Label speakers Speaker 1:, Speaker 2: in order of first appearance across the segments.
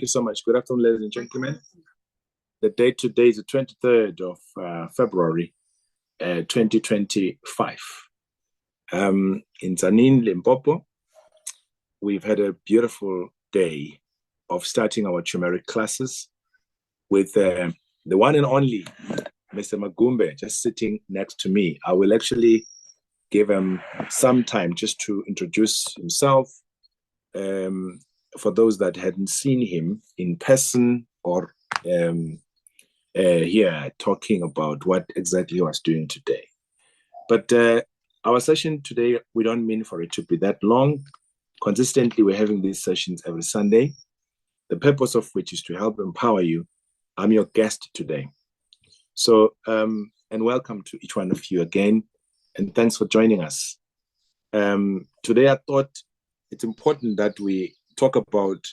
Speaker 1: Thank you so much. Good afternoon, ladies and gentlemen. The date today is the 23rd of February, 2025. In Tzaneen, Limpopo, we've had a beautiful day of starting our turmeric classes with the one and only Mr. Magumbe just sitting next to me. I will actually give him some time just to introduce himself for those that hadn't seen him in person or here talking about what exactly he was doing today. But our session today, we don't mean for it to be that long. Consistently, we're having these sessions every Sunday, the purpose of which is to help empower you. I'm your guest today. So, and welcome to each one of you again, and thanks for joining us. Today, I thought it's important that we talk about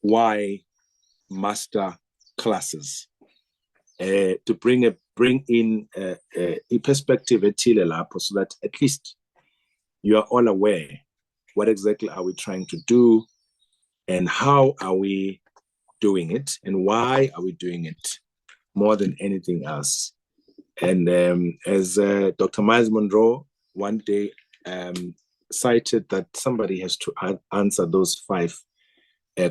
Speaker 1: why master classes, to bring in a perspective Ithala, so that at least you are all aware what exactly are we trying to do and how are we doing it and why are we doing it more than anything else. And as Dr. Miles Monroe one day cited that somebody has to answer those 5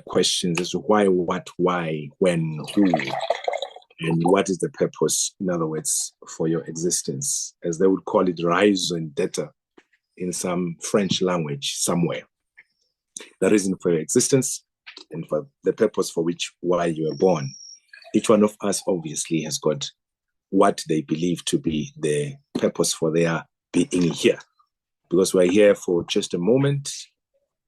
Speaker 1: questions as to why, what, why, when, who, and what is the purpose, in other words, for your existence, as they would call it, raison d'etre in some French language somewhere. The reason for your existence and for the purpose for which, why you were born. Each one of us obviously has got what they believe to be the purpose for their being here, because we're here for just a moment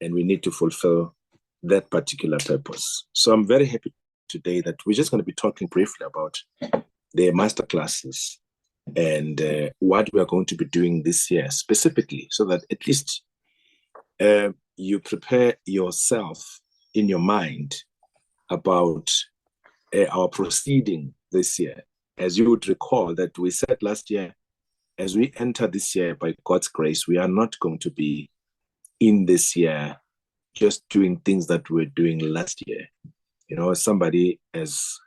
Speaker 1: and we need to fulfill that particular purpose. So I'm very happy today that we're just going to be talking briefly about the masterclasses and what we are going to be doing this year specifically, so that at least you prepare yourself in your mind about our proceeding this year. As you would recall that we said last year, as we enter this year, by God's grace, we are not going to be in this year just doing things that we were doing last year. You know, somebody, as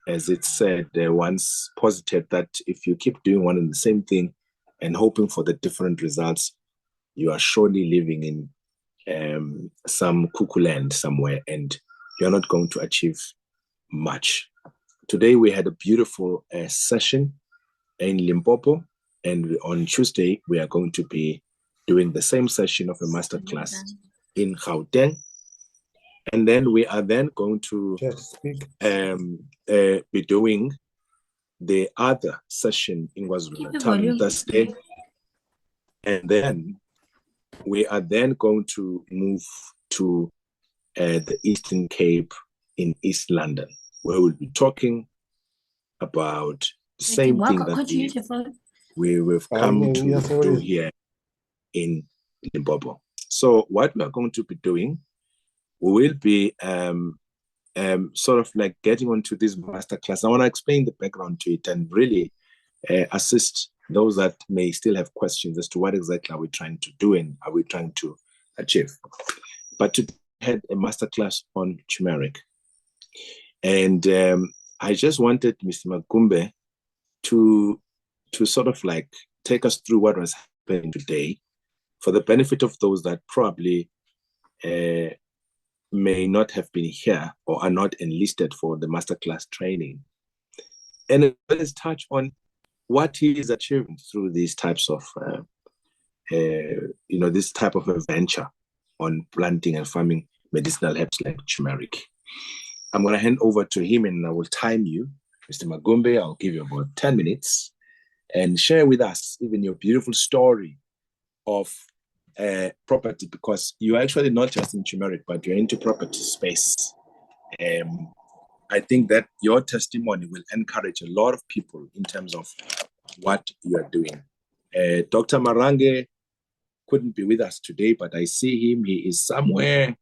Speaker 1: it said, once posited that if you keep doing one and the same thing and hoping for the different results, you are surely living in some cuckoo land somewhere, and you're not going to achieve much. Today, we had a beautiful session in Limpopo, and on Tuesday, we are going to be doing the same session of a masterclass in Gauteng. And then we are then going to be doing the other session in KwaZulu-Natal on Thursday. And then we are then going to move to the Eastern Cape in East London, where we'll be talking about the same thing that we've come to do here in Limpopo. So what we are going to be doing, we will be sort of like getting onto this masterclass. I want to explain the background to it and really assist those that may still have questions as to what exactly are we trying to do and are we trying to achieve. But to had a masterclass on turmeric. And I just wanted Mr. Magumbe to sort of like take us through what was happening today for the benefit of those that probably may not have been here or are not enlisted for the masterclass training. And let's touch on what he is achieving through these types of, this type of a venture on planting and farming medicinal herbs like turmeric. I'm going to hand over to him and I will time you, Mr. Magumbe. I'll give you about 10 minutes and share with us even your beautiful story of property, because you're actually not just in turmeric, but you're into property space. I think that your testimony will encourage a lot of people in terms of what you are doing. Dr. Marange couldn't be with us today, but I see him. He is somewhere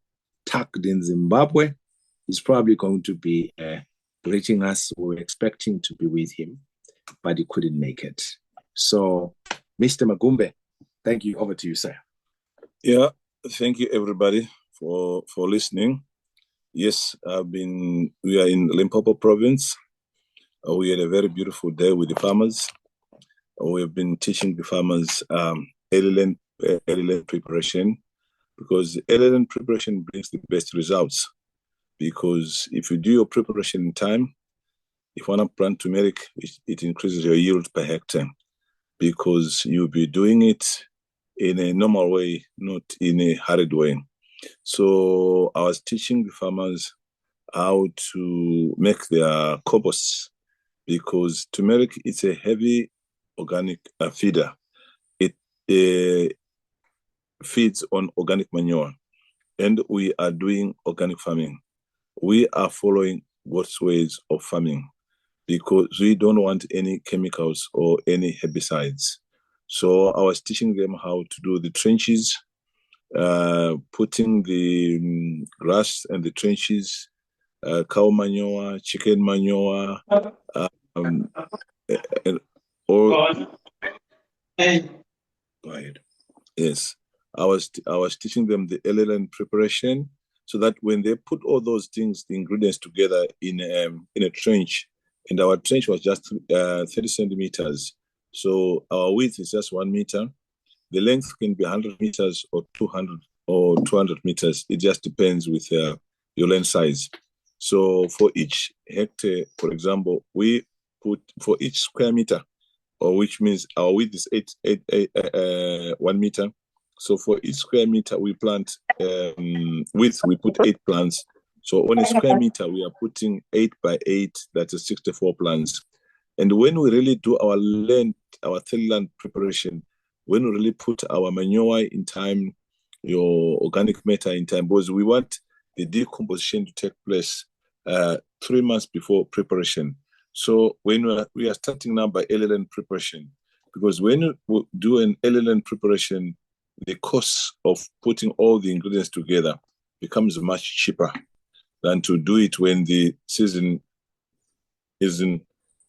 Speaker 1: tucked in Zimbabwe. He's probably going to be greeting us. We were expecting to be with him, but he couldn't make it. So, Mr. Magumbe, thank you. Over to you, sir.
Speaker 2: Yeah, thank you, everybody, for listening. Yes, we are in Limpopo province. We had a very beautiful day with the farmers. We have been teaching the farmers early land preparation, because early land preparation brings the best results. Because if you do your preparation in time, if you want to plant turmeric, it increases your yield per hectare, because you'll be doing it in a normal way, not in a hurried way. So I was teaching the farmers how to make their composts, because turmeric is a heavy organic feeder. It feeds on organic manure, and we are doing organic farming. We are following God's ways of farming, because we don't want any chemicals or any herbicides. So I was teaching them how to do the trenches, putting the grass and the trenches, cow manure, chicken manure, and or go ahead. Yes, I was teaching them the LLN preparation, so that when they put all those things, the ingredients together in a trench, and our trench was just 30 centimeters, so our width is just 1 meter. The length can be 100 meters or 200 meters. It just depends with your land size. So for each hectare, for example, we put for each square meter, or which means our width is 1 meter. So for each square meter, we plant width, we put 8 plants. So on a square meter, we are putting 8 by 8, that is 64 plants. And when we really do our till land preparation, when we really put our manure in time, your organic matter in time, because we want the decomposition to take place 3 months before preparation. So when we are starting now by LLN preparation, because when you do an LLN preparation, the cost of putting all the ingredients together becomes much cheaper than to do it when the season is in,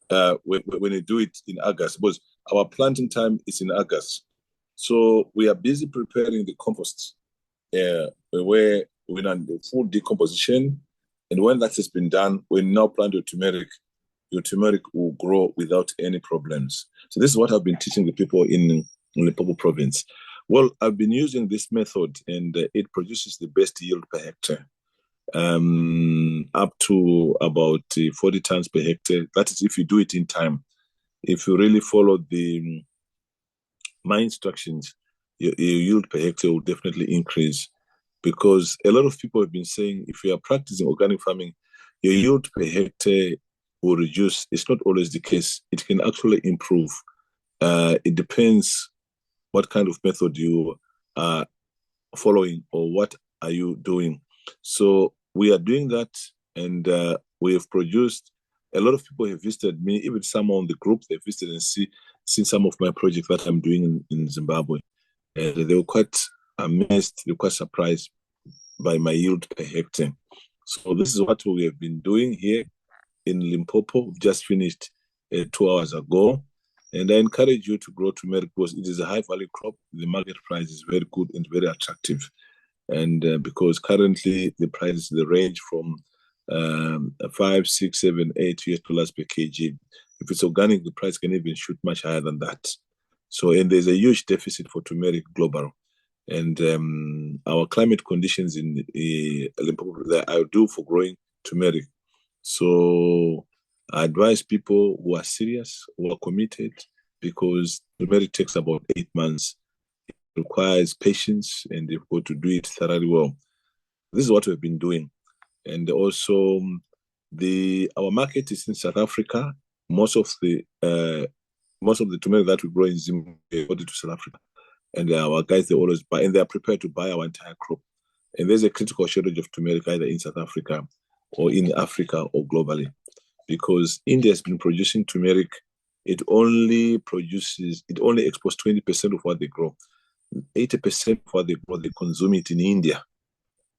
Speaker 2: when you do it in August, because our planting time is in August. So we are busy preparing the compost, where we're on the full decomposition. And when that has been done, we now plant your turmeric will grow without any problems. So this is what I've been teaching the people in Limpopo province. Well, I've been using this method, and it produces the best yield per hectare, up to about 40 tons per hectare. That is if you do it in time. If you really follow my instructions, your yield per hectare will definitely increase, because a lot of people have been saying if you are practicing organic farming, your yield per hectare will reduce. It's not always the case. It can actually improve. It depends what kind of method you are following, or what are you doing. So we are doing that, and we have produced. A lot of people have visited me, even some on the group. They visited and seen some of my projects that I'm doing in Zimbabwe, and they were quite amazed. They were quite surprised by my yield per hectare. So this is what we have been doing here in Limpopo. We've just finished 2 hours ago. And I encourage you to grow turmeric, because it is a high value crop. The market price is very good and very attractive. And because currently the prices, the range from $5, $6, $7, $8 per kg. If it's organic, the price can even shoot much higher than that. So, and there's a huge deficit for turmeric global. And our climate conditions in Limpopo, they are ideal for growing turmeric. So I advise people who are serious, who are committed, because turmeric takes about 8 months. It requires patience, and they've got to do it thoroughly well. This is what we've been doing. And also, our market is in South Africa. Most of the turmeric that we grow in Zimbabwe go to South Africa. And our guys, they always buy, and they are prepared to buy our entire crop. And there's a critical shortage of turmeric either in South Africa or in Africa or globally, because India has been producing turmeric. It only exports 20% of what they grow. 80% of what they grow, they consume it in India.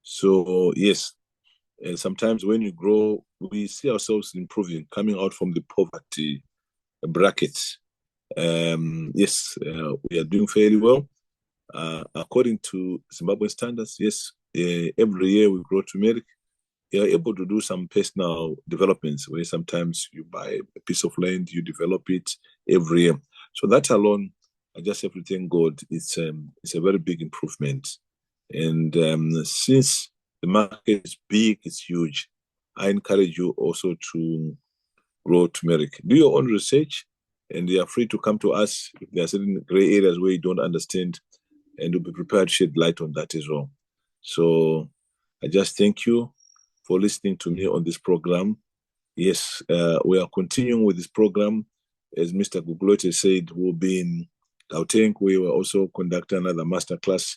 Speaker 2: So yes, sometimes when you grow, we see ourselves improving, coming out from the poverty brackets. Yes, we are doing fairly well. According to Zimbabwean standards, yes, every year we grow turmeric. you're able to do some personal developments where sometimes you buy a piece of land, you develop it every year. So that alone, I just have to thank God. It's a very big improvement. And since the market is big, it's huge, I encourage you also to grow turmeric. Do your own research, and you are free to come to us if there are certain gray areas where you don't understand, and we'll be prepared to shed light on that as well. So I just thank you for listening to me on this program. Yes, we are continuing with this program. As Mr. Guglote said, we'll be in Gauteng. We will also conduct another masterclass,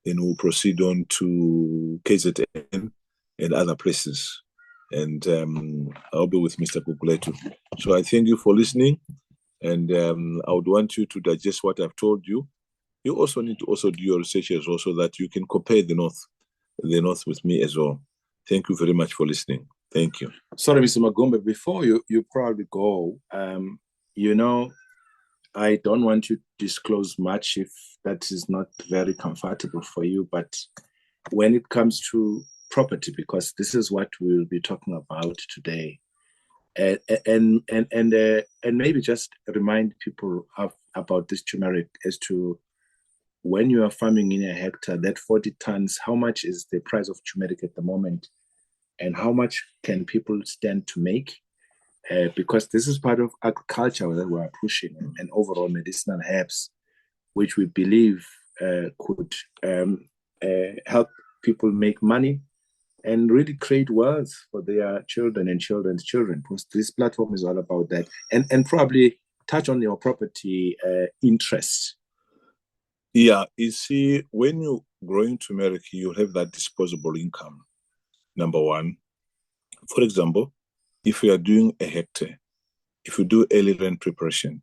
Speaker 2: then we'll proceed on to KZN and other places. And I'll be with Mr. Guglote. So I thank you for listening, and I would want you to digest what I've told you. You also need to also do your research as well, so that you can compare the North with me as well. Thank you very much for listening. Thank you.
Speaker 1: Sorry, Mr. Magumbe, before you probably go, I don't want to disclose much if that is not very comfortable for you, but when it comes to property, because this is what we'll be talking about today, and maybe just remind people about this turmeric as to when you are farming in a hectare, that 40 tons, how much is the price of turmeric at the moment? And how much can people stand to make? Because this is part of agriculture that we're pushing, and overall medicinal herbs, which we believe could help people make money and really create wealth for their children and children's children. Because this platform is all about that. And probably touch on your property interests.
Speaker 2: Yeah, you see, when you're growing turmeric, you have that disposable income, number one. For example, if you are doing a hectare, if you do early rain preparation,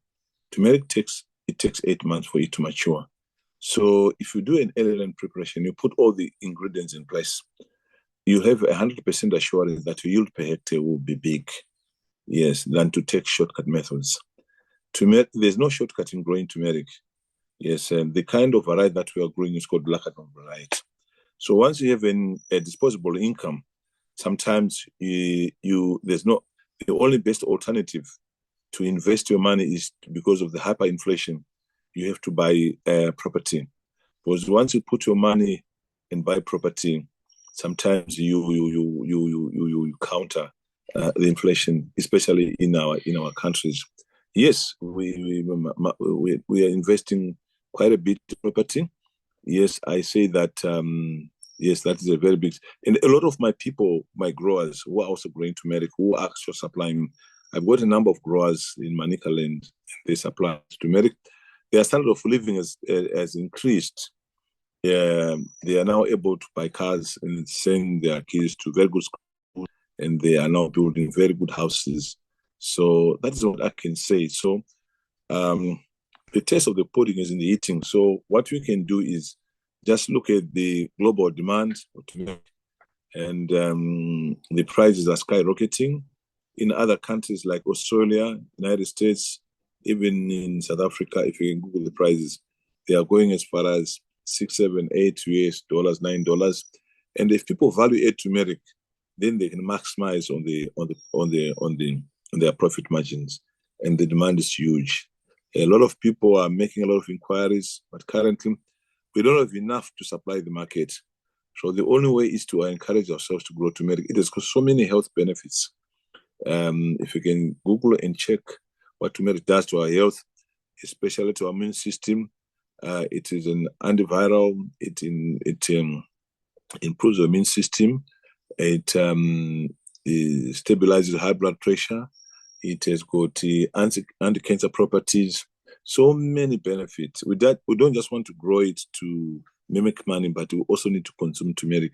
Speaker 2: turmeric takes 8 months for it to mature. So if you do an early rain preparation, you put all the ingredients in place, you have 100% assurance that your yield per hectare will be big, yes, than to take shortcut methods. Turmeric, there's no shortcut in growing turmeric. Yes, and the kind of variety that we are growing is called black variety. So once you have a disposable income, sometimes there's no, the only best alternative to invest your money is because of the hyperinflation. You have to buy property, because once you put your money and buy property, sometimes you counter the inflation, especially in our countries. Yes, we are investing quite a bit in property. Yes, I say that. Yes, that is a very big, and a lot of my people, my growers who are also growing turmeric, who are actually supplying. I've got a number of growers in Manica land, and they supply turmeric. Their standard of living has increased. They are now able to buy cars and send their kids to very good schools, and they are now building very good houses. So that is what I can say. So the taste of the pudding is in the eating. So what we can do is just look at the global demand for turmeric, and the prices are skyrocketing. In other countries like Australia, United States, even in South Africa, if you can Google the prices, they are going as far as $6, $7, $8 US, $9. And if people value turmeric, then they can maximize on their profit margins, and the demand is huge. A lot of people are making a lot of inquiries, but currently we don't have enough to supply the market. So the only way is to encourage ourselves to grow turmeric. It has got so many health benefits. If you can Google and check what turmeric does to our health, especially to our immune system, it is an antiviral. It improves the immune system. It stabilizes high blood pressure. It has got anti-cancer properties. So many benefits. With that, we don't just want to grow it to mimic money, but we also need to consume turmeric.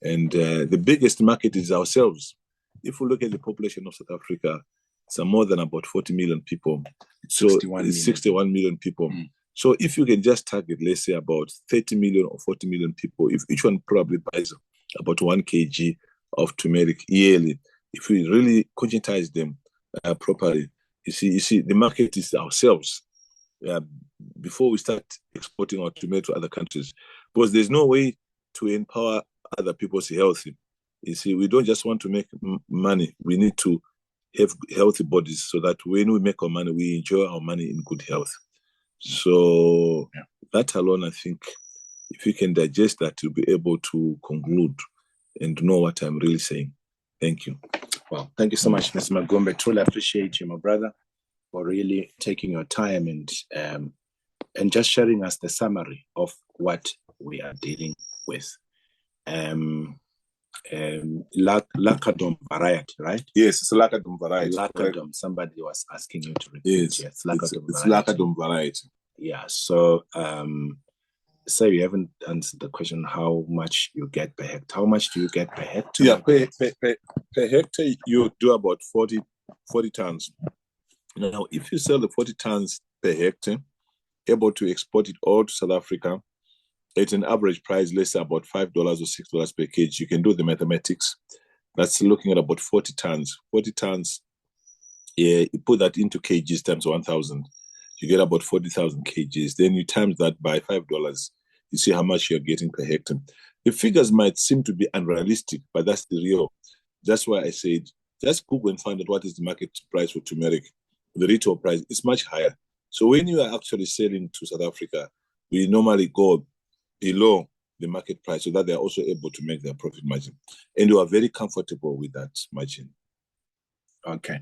Speaker 2: And the biggest market is ourselves. If we look at the population of South Africa, it's more than about 40 million people. So 61 million people. Mm. So if you can just target, let's say, about 30 million or 40 million people, if each one probably buys about 1 kg of turmeric yearly, if we really conscientize them properly, you see, the market is ourselves. Before we start exporting our turmeric to other countries, because there's no way to empower other people's health You see, we don't just want to make money. We need to have healthy bodies so that when we make our money, we enjoy our money in good health. So that alone, I think, if you can digest that, you'll be able to conclude and know what I'm really saying. Thank you.
Speaker 1: Well, thank you so much, Mr. Magumbe. Truly appreciate you, my brother, for really taking your time and just sharing us the summary of what we are dealing with. Lacadom variety, right?
Speaker 2: Yes, it's a Lacadom variety.
Speaker 1: Lacadom. Somebody was asking you to repeat.
Speaker 2: Yes, it's Lacadom variety.
Speaker 1: Yeah. So, so you haven't answered the question how much you get per hectare. How much do you get per hectare?
Speaker 2: Yeah, per hectare you do about 40 tons. Now, if you sell the 40 tons per hectare, able to export it all to South Africa at an average price, let's say about $5 or $6 per kg, you can do the mathematics. That's looking at about 40 tons. 40 tons, yeah, you put that into kgs times 1,000. You get about 40,000 kgs. Then you times that by $5. You see how much you're getting per hectare. The figures might seem to be unrealistic, but that's the real. That's why I said, just Google and find out what is the market price for turmeric. The retail price is much higher. So when you are actually selling to South Africa, we normally go below the market price so that they are also able to make their profit margin. And you are very comfortable with that margin.
Speaker 1: Okay.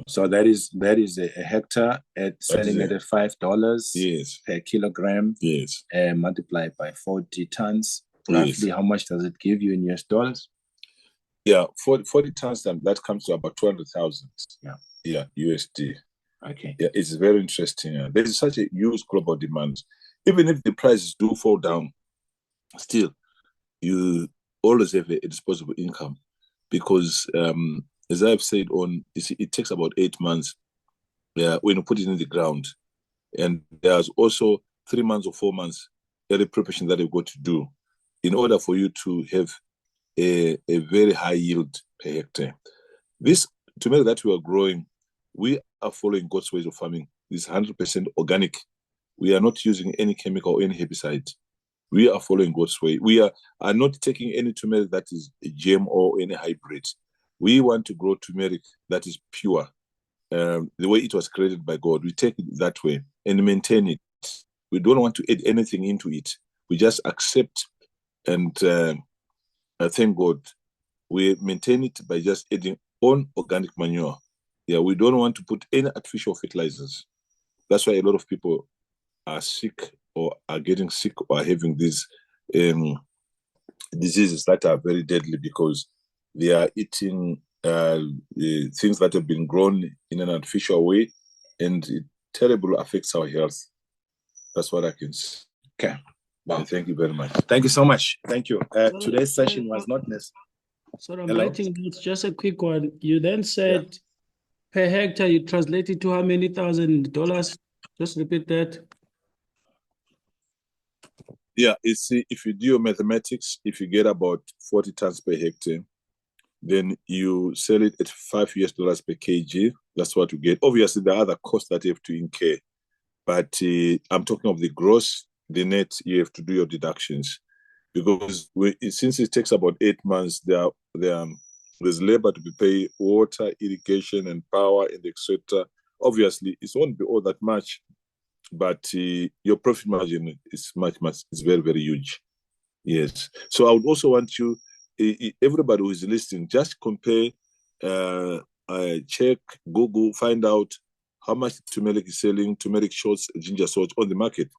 Speaker 1: So that is a hectare at selling at $5 per kilogram.
Speaker 2: Yes.
Speaker 1: Multiplied by 40 tons. Roughly, how much does it give you in US dollars?
Speaker 2: Yeah, 40 tons, that comes to about 200,000. Yeah, USD.
Speaker 1: Okay.
Speaker 2: Yeah, it's very interesting. There is such a huge global demand. Even if the prices do fall down, still, you always have a disposable income because, as I've said, it takes about 8 months when you put it in the ground. And there's also 3 months or 4 months early preparation that you've got to do in order for you to have a very high yield per hectare. This tomato that we are growing, we are following God's ways of farming. It's 100% organic. We are not using any chemical or any herbicide. We are following God's way. We are not taking any turmeric that is a gem or any hybrid. We want to grow turmeric that is pure, the way it was created by God. We take it that way and maintain it. We don't want to add anything into it. We just accept and thank God. We maintain it by just adding on organic manure. Yeah, we don't want to put any artificial fertilizers. That's why a lot of people are sick or are getting sick or are having these diseases that are very deadly because they are eating things that have been grown in an artificial way, and it terribly affects our health. That's what I can say.
Speaker 1: Okay.
Speaker 2: Wow. Thank you very much.
Speaker 1: Thank you so much. Thank you. Today's session was not necessary.
Speaker 3: So I'm writing notes, just a quick one. You then said per hectare, you translated to how many $1,000? Just repeat that.
Speaker 2: Yeah, if you do your mathematics, if you get about 40 tons per hectare, then you sell it at $5 per kg. That's what you get. Obviously, there are other costs that you have to incur, but I'm talking of the gross, the net. You have to do your deductions because since it takes about 8 months, there's labor to be paid, water, irrigation, and power, and etc. Obviously, it won't be all that much, but your profit margin is it's very, very huge. Yes. So I would also want you, everybody who is listening, just compare, check, Google, find out how much turmeric is selling, turmeric shots, ginger shots on the market.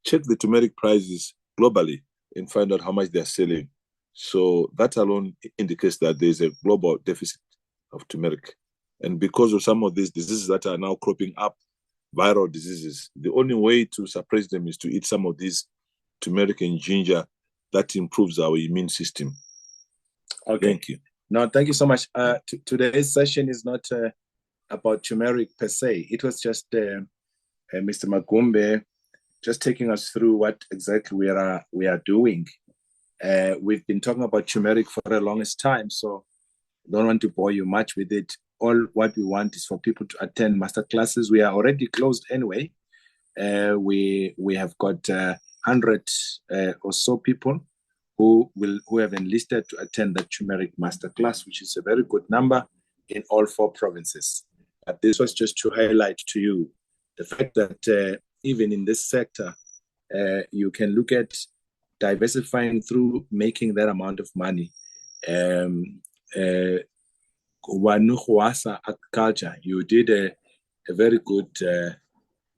Speaker 2: Check the turmeric prices globally and find out how much they're selling. So that alone indicates that there's a global deficit of turmeric. And because of some of these diseases that are now cropping up, viral diseases, the only way to suppress them is to eat some of these turmeric and ginger. That improves our immune system.
Speaker 1: Okay.
Speaker 2: Thank you.
Speaker 1: No, thank you so much. Today's session is not about turmeric per se. It was just Mr. Magumbe just taking us through what exactly we are doing. We've been talking about turmeric for the longest time, so I don't want to bore you much with it. All what we want is for people to attend masterclasses. We are already closed anyway. We have got 100 or so people who have enlisted to attend the turmeric masterclass, which is a very good number in all 4 provinces. But this was just to highlight to you the fact that even in this sector, you can look at diversifying through making that amount of money. Wanuhuasa agriculture, you did a very good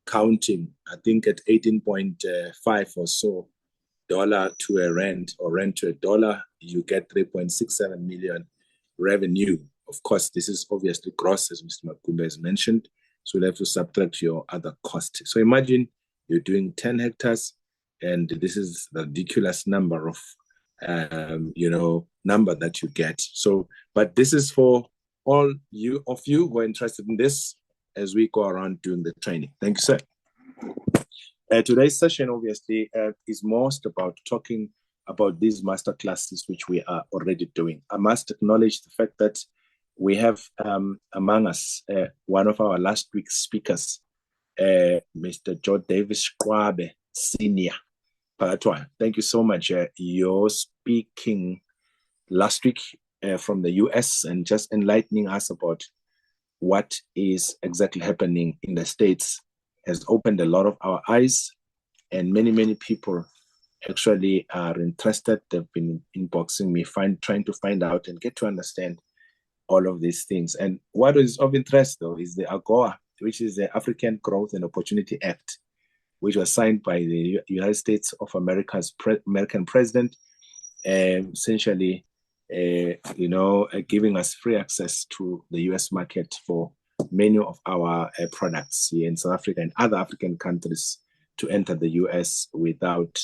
Speaker 1: counting. I think at 18.5 or so dollar to a rand or rand to a dollar, you get 3.67 million revenue. Of course, this is obviously gross, as Mr. Magumbe has mentioned. So you'll have to subtract your other costs. So imagine you're doing 10 hectares, and this is the ridiculous number of, number that you get. So, but this is for all of you who are interested in this as we go around doing the training. Thank you, sir. Today's session, obviously, is most about talking about these master classes, which we are already doing. I must acknowledge the fact that we have among us one of our last week's speakers, Mr. Joe Davis Kwabe, Senior. Thank you so much. You're speaking last week from the US and just enlightening us about what is exactly happening in the States has opened a lot of our eyes, and many people actually are interested. They've been inboxing me, trying to find out and get to understand all of these things. And what is of interest, though, is the AGOA, which is the African Growth and Opportunity Act, which was signed by the United States of America's American president, essentially, giving us free access to the US market for many of our products here in South Africa and other African countries to enter the US without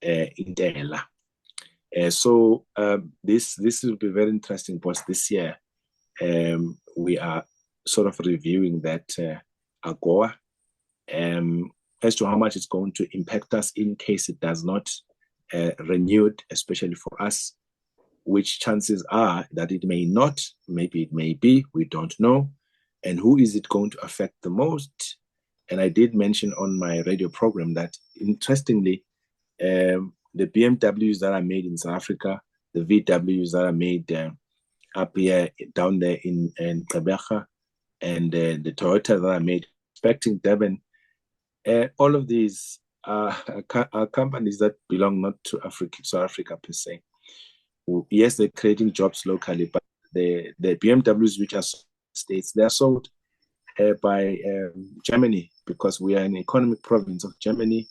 Speaker 1: Ithala. So this will be very interesting because this year we are sort of reviewing that AGOA as to how much it's going to impact us in case it does not renewed, especially for us, which chances are that it may not, maybe it may be, we don't know, and who is it going to affect the most. And I did mention on my radio program that, interestingly, the BMWs that are made in South Africa, the VWs that are made up here, down there in Gqeberha, and the Toyota that are made, expecting Durban, all of these are companies that belong not to South Africa per se. Yes, they're creating jobs locally, but the BMWs, which are states, they are sold by Germany, because we are an economic province of Germany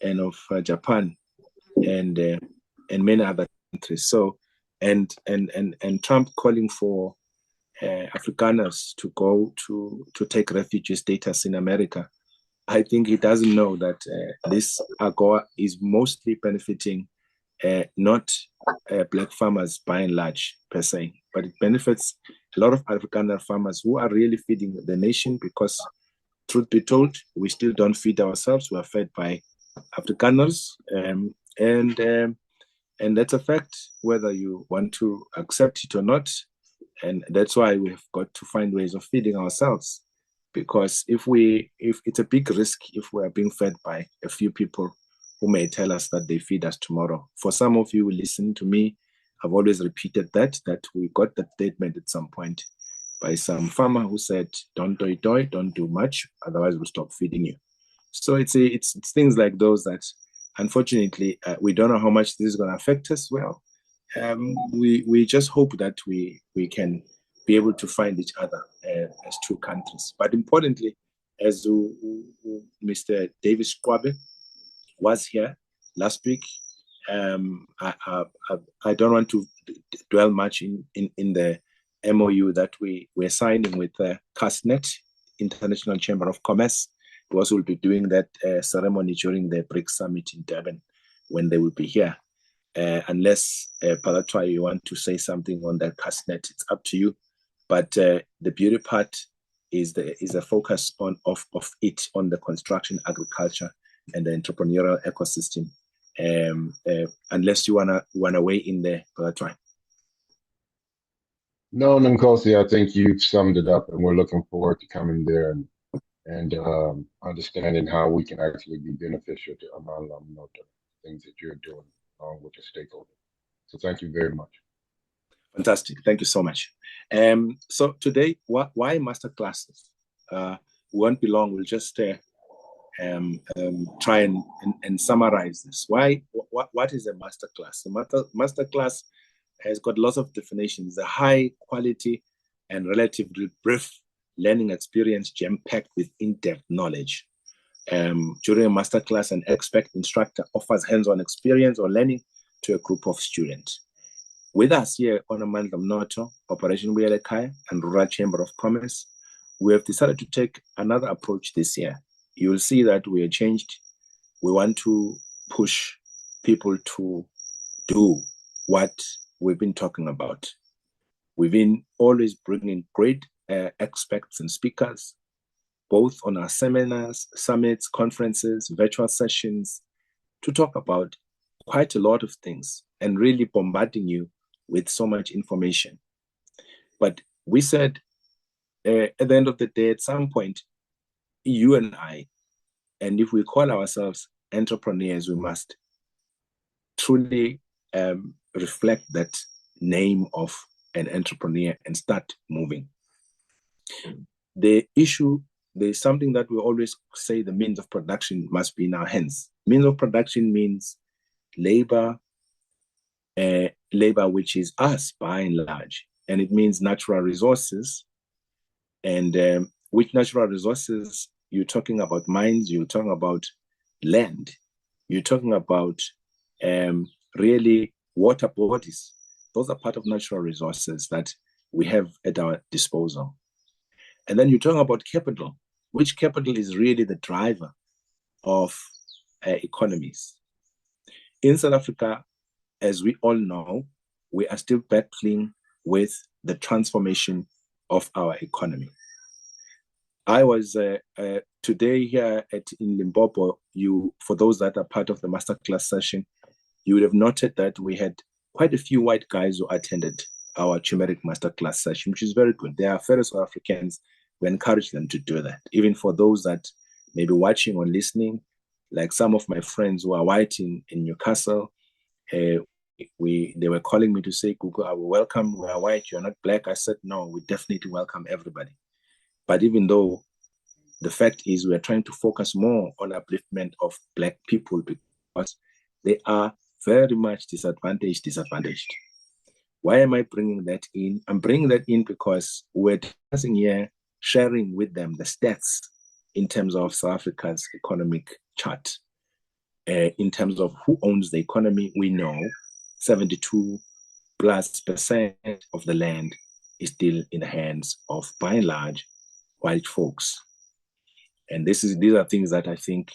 Speaker 1: and of Japan and many other countries. So, and Trump calling for Afrikaners to go to take refugee status in America. I think he doesn't know that this AGOA is mostly benefiting not black farmers by and large per se, but it benefits a lot of Afrikaner farmers who are really feeding the nation, because truth be told, we still don't feed ourselves. We are fed by Afrikaners, and that's a fact, whether you want to accept it or not. And that's why we've got to find ways of feeding ourselves, because if it's a big risk if we are being fed by a few people who may tell us that they feed us tomorrow. For some of you who listen to me, I've always repeated that we got that statement at some point by some farmer who said, don't do much, otherwise we'll stop feeding you. So it's things like those that, unfortunately, we don't know how much this is going to affect us. Well, we just hope that we can be able to find each other as two countries. But importantly, as Mr. Davis Kwabe was here last week, I don't want to dwell much in the MOU that we're signing with CASNET, International Chamber of Commerce, because we'll be doing that ceremony during the BRICS Summit in Durban when they will be here. Unless, Palatwa, you want to say something on that CASNET, it's up to you. But the beauty part is a focus of it on the construction, agriculture, and the entrepreneurial ecosystem. Unless you wanna weigh in there, Palatwa.
Speaker 4: No, Nkosi, I think you've summed it up, and we're looking forward to coming there and understanding how we can actually be beneficial to Amandla Omnotho, things that you're doing along with the stakeholders. So thank you very much.
Speaker 1: Fantastic. Thank you so much. So today, why Masterclasses? We won't be long. We'll just try and summarize this. What is a masterclass? A masterclass has got lots of definitions. A high quality and relatively brief learning experience jam-packed with in-depth knowledge. During a masterclass, an expert instructor offers hands-on experience or learning to a group of students. With us here on Amandla Omnotho, Operation Buyelekhaya and Rural Chamber of Commerce, we have decided to take another approach this year. You will see that we are changed. We want to push people to do what we've been talking about. We've been always bringing great experts and speakers, both on our seminars, summits, conferences, virtual sessions, to talk about quite a lot of things and really bombarding you with so much information. But we said at the end of the day, at some point, you and I, and if we call ourselves entrepreneurs, we must truly reflect that name of an entrepreneur and start moving. The issue, there's something that we always say, the means of production must be in our hands. Means of production means labor, which is us by and large, and it means natural resources. And with natural resources, you're talking about mines, you're talking about land, you're talking about really water bodies. Those are part of natural resources that we have at our disposal. And then you're talking about capital, which capital is really the driver of economies. In South Africa, as we all know, we are still battling with the transformation of our economy. I was today here in Limpopo. For those that are part of the masterclass session, you would have noted that we had quite a few white guys who attended our turmeric masterclass session, which is very good. They are fellow South Africans. We encourage them to do that. Even for those that may be watching or listening, like some of my friends who are white in Newcastle, they were calling me to say, Gugu, I will welcome, we are white, you're not black. I said, no, we definitely welcome everybody. But even though the fact is we're trying to focus more on upliftment of black people because they are very much disadvantaged. Why am I bringing that in? I'm bringing that in because we're discussing here, sharing with them the stats in terms of South Africa's economic chart. In terms of who owns the economy, we know 72% plus of the land is still in the hands of, by and large, white folks. And these are things that I think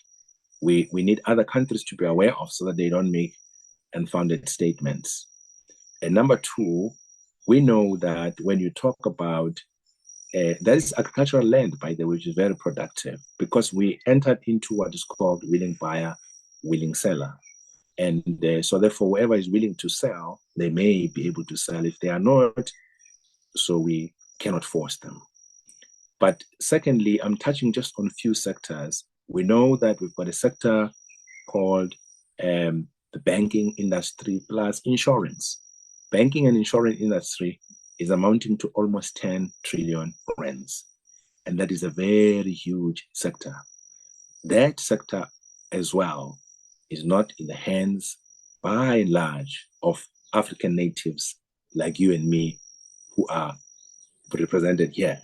Speaker 1: we need other countries to be aware of so that they don't make unfounded statements. And number two, we know that when you talk about, there is agricultural land, by the way, which is very productive because we entered into what is called willing buyer, willing seller. And so therefore, whoever is willing to sell, they may be able to sell. If they are not, so we cannot force them. But secondly, I'm touching just on a few sectors. We know that we've got a sector called the banking industry plus insurance. Banking and insurance industry is amounting to almost 10 trillion rands. And that is a very huge sector. That sector as well is not in the hands, by and large, of African natives like you and me who are represented here.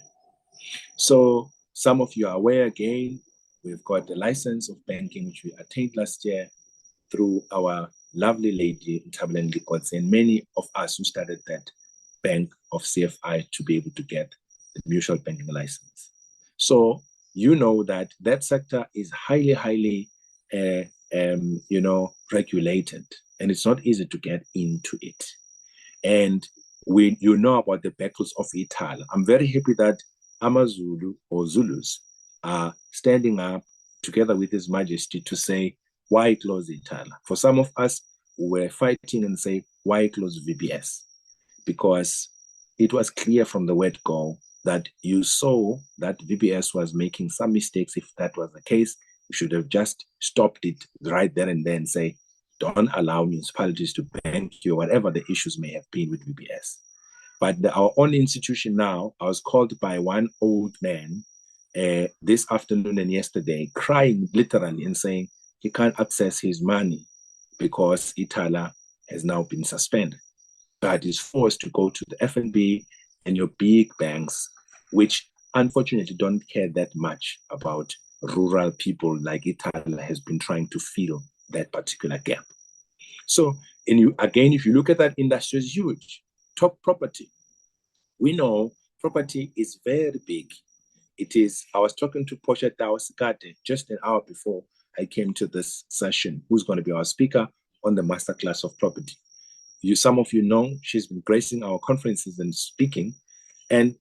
Speaker 1: So some of you are aware again, we've got the license of banking, which we attained last year through our lovely lady, Ithala, and many of us who started that bank of CFI to be able to get the mutual banking license. So you know that that sector is highly, regulated, and it's not easy to get into it. And you know about the battles of Ithala. I'm very happy that Amazulu or Zulus are standing up together with His Majesty to say, why close Ithala? For some of us, we were fighting and say, why close VBS? Because it was clear from the word go that you saw that VBS was making some mistakes. If that was the case, you should have just stopped it right there and then say, don't allow municipalities to bank you, whatever the issues may have been with BBS. But our own institution now, I was called by one old man this afternoon and yesterday, crying literally and saying he can't access his money because Ithala has now been suspended. But he's forced to go to the FNB and your big banks, which unfortunately don't care that much about rural people like Ithala has been trying to fill that particular gap. So, again, if you look at that industry, is huge. Top property. We know property is very big. It is, I was talking to Portia Dawasikate just an hour before I came to this session, who's going to be our speaker on the Masterclass of Property. Some of you know, she's been gracing our conferences and speaking. And,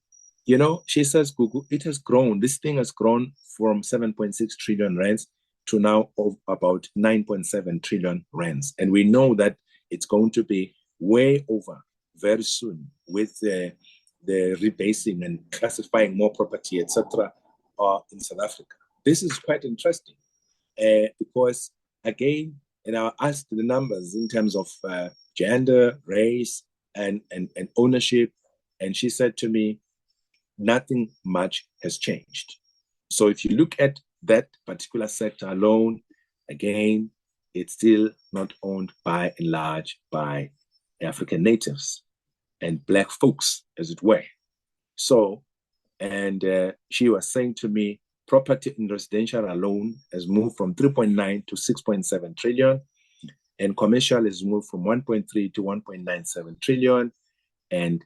Speaker 1: she says, Gugu, it has grown. This thing has grown from 7.6 trillion rands to now of about 9.7 trillion rands. And we know that it's going to be way over very soon with the rebasing and classifying more property, etc., in South Africa. This is quite interesting because, again, I asked the numbers in terms of gender, race, and ownership, and she said to me, nothing much has changed. So if you look at that particular sector alone, again, it's still not owned by and large by African natives and Black folks, as it were. So, and she was saying to me, property in residential alone has moved from 3.9 to 6.7 trillion, and commercial has moved from 1.3 to 1.97 trillion, and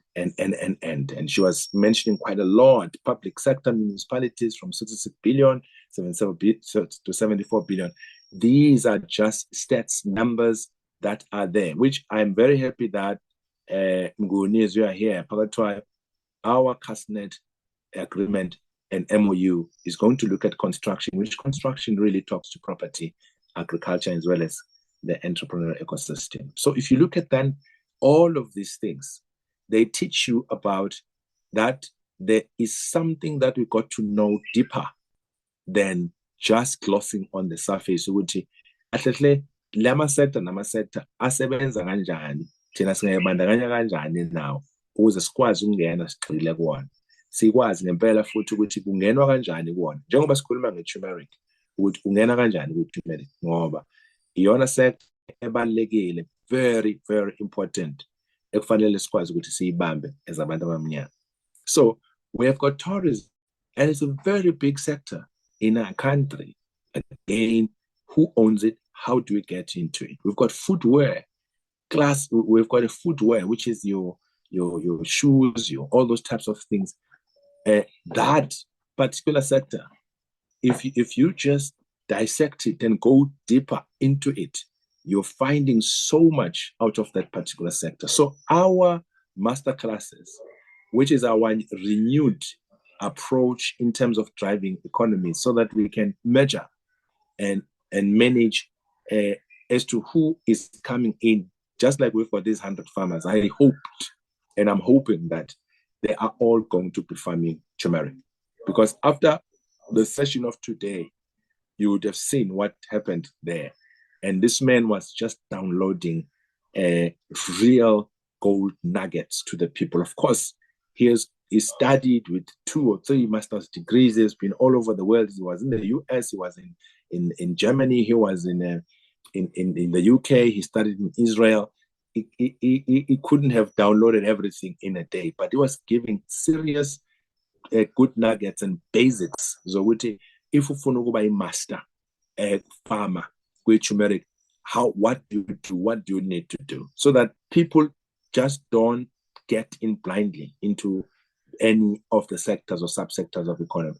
Speaker 1: she was mentioning quite a lot. Public sector municipalities from 66 billion, 77 to 74 billion. These are just stats, numbers that are there, which I'm very happy that Nguni, as you are here, our CASNET agreement and MOU is going to look at construction, which construction really talks to property, agriculture, as well as the entrepreneurial ecosystem. So if you look at then all of these things, they teach you about that there is something that we got to know deeper than just glossing on the surface. Ukuthi ahle lama sector asebenza kanjani, thina singayibandakanya kanjani nawo ukuze sikwazi ukungena sigxile kuwona, sikwazi ngempela futhi ukuthi kungenwa kanjani kuwona, njengoba sikhuluma nge-turmeric ukuthi ungena kanjani ku-turmeric ngoba iyona sector ebalulekile, very very important, ekufanele sikwazi ukuthi siyibambe as abantu abamnyama. So we have got tourism, and it's a very big sector in our country. Again, who owns it? How do we get into it? We've got footwear class. We've got a footwear, which is your shoes, all those types of things. That particular sector, if you just dissect it and go deeper into it, you're finding so much out of that particular sector. So our masterclasses, which is our renewed approach in terms of driving economies, so that we can measure and manage as to who is coming in. Just like we've got these 100 farmers, I hoped, and I'm hoping that they are all going to be farming turmeric. Because after the session of today, you would have seen what happened there. And this man was just downloading real gold nuggets to the people. Of course, he studied with 2 or 3 master's degrees. He's been all over the world. He was in the US, he was in Germany, he was in the UK, he studied in Israel. He couldn't have downloaded everything in a day, but he was giving serious good nuggets and basics. So if you want to be a master farmer with turmeric, what do you do? What do you need to do? So that people just don't get in blindly into any of the sectors or subsectors of economy.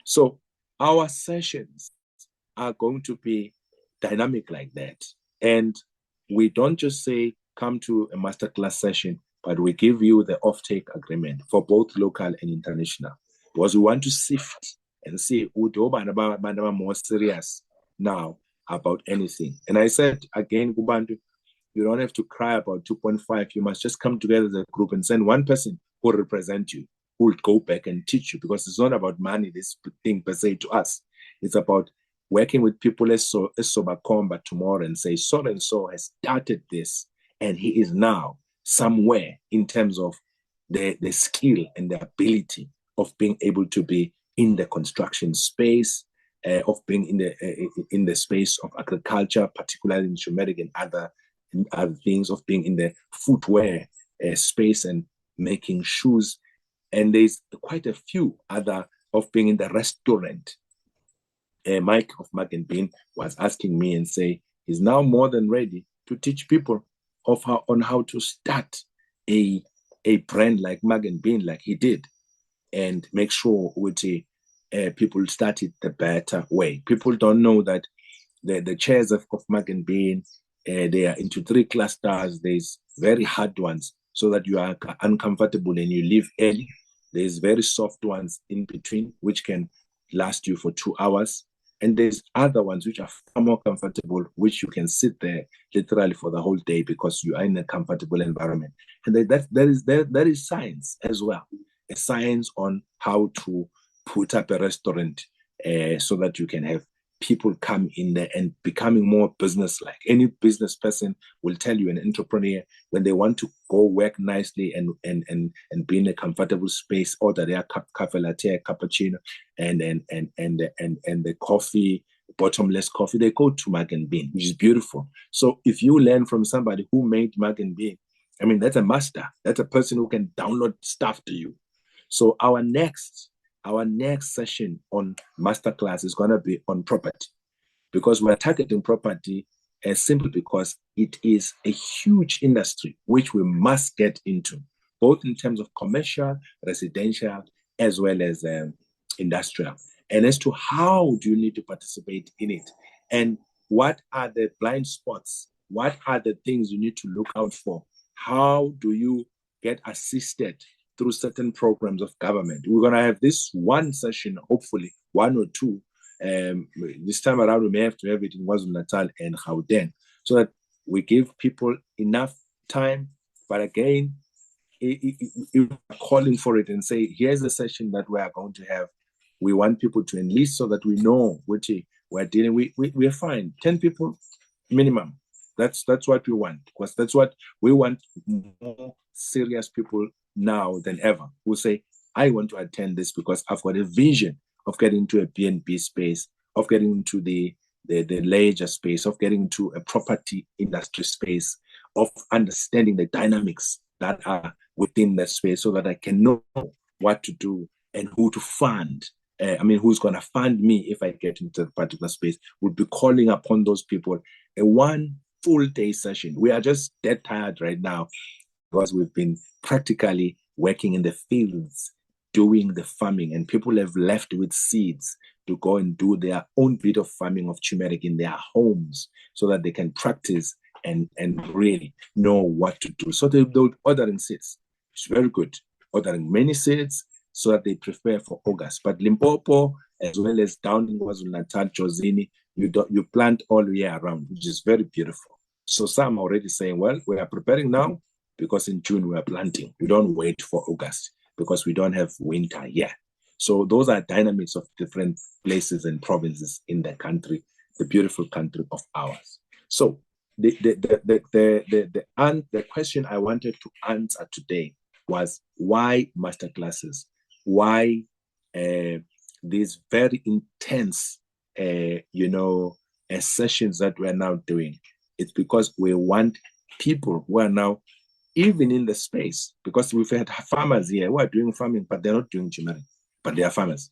Speaker 1: So our sessions are going to be dynamic like that. And we don't just say, come to a masterclass session, but we give you the offtake agreement for both local and international. Because we want to sift and see who more serious now about anything. And I said, again, Kubantu, you don't have to cry about 2.5. You must just come together as a group and send one person who will represent you, who will go back and teach you, because it's not about money, this thing per se to us. It's about working with people as Sobakomba tomorrow and say, so and so has started this, and he is now somewhere in terms of the skill and the ability of being able to be in the construction space, of being in the space of agriculture, particularly in turmeric and other things, of being in the footwear space and making shoes. And there's quite a few other of being in the restaurant. Mike of Magumbe was asking me and say he's now more than ready to teach people on how to start a brand like Magumbe, like he did, and make sure with people start it the better way. People don't know that the chairs of Magumbe, they are into 3 clusters. There's very hard ones so that you are uncomfortable and you leave early. There's very soft ones in between, which can last you for 2 hours. And there's other ones which are far more comfortable, which you can sit there literally for the whole day because you are in a comfortable environment. And that is science as well, a science on how to put up a restaurant so that you can have people come in there and becoming more business-like. Any business person will tell you, an entrepreneur, when they want to go work nicely and be in a comfortable space, order their cafe latte, cappuccino, and the coffee, bottomless coffee, they go to Magumbe, which is beautiful. So if you learn from somebody who made Magumbe, I mean, that's a master. That's a person who can download stuff to you. So our next session on Masterclass is going to be on property, because we're targeting property simply because it is a huge industry which we must get into, both in terms of commercial, residential, as well as industrial. And as to how do you need to participate in it, and what are the blind spots, what are the things you need to look out for, how do you get assisted through certain programs of government. We're going to have this one session, hopefully, 1 or 2. This time around, we may have to have it in KwaZulu-Natal and Gauteng, so that we give people enough time. But again, if calling for it and say, here's a session that we are going to have, we want people to enlist so that we know what we're dealing with. We're fine. 10 people minimum. That's what we want, because that's what we want. More serious people now than ever who say, I want to attend this because I've got a vision of getting into a BNB space, of getting into the ledger space, of getting into a property industry space, of understanding the dynamics that are within that space so that I can know what to do and who to fund. Who's going to fund me if I get into a particular space. We'll be calling upon those people. A 1 full day session. We are just dead tired right now because we've been practically working in the fields, doing the farming, and people have left with seeds to go and do their own bit of farming of turmeric in their homes so that they can practice and really know what to do. So they're ordering seeds. It's very good. Ordering many seeds so that they prepare for August. But Limpopo, as well as down in KwaZulu-Natal, Jozini, you plant all year round, which is very beautiful. So some are already saying, well, we are preparing now because in June we are planting. We don't wait for August because we don't have winter yet. So those are dynamics of different places and provinces in the country, the beautiful country of ours. So the question I wanted to answer today was, why masterclasses? Why these very intense sessions that we're now doing? It's because we want people who are now even in the space, because we've had farmers here who are doing farming, but they're not doing turmeric, but they are farmers.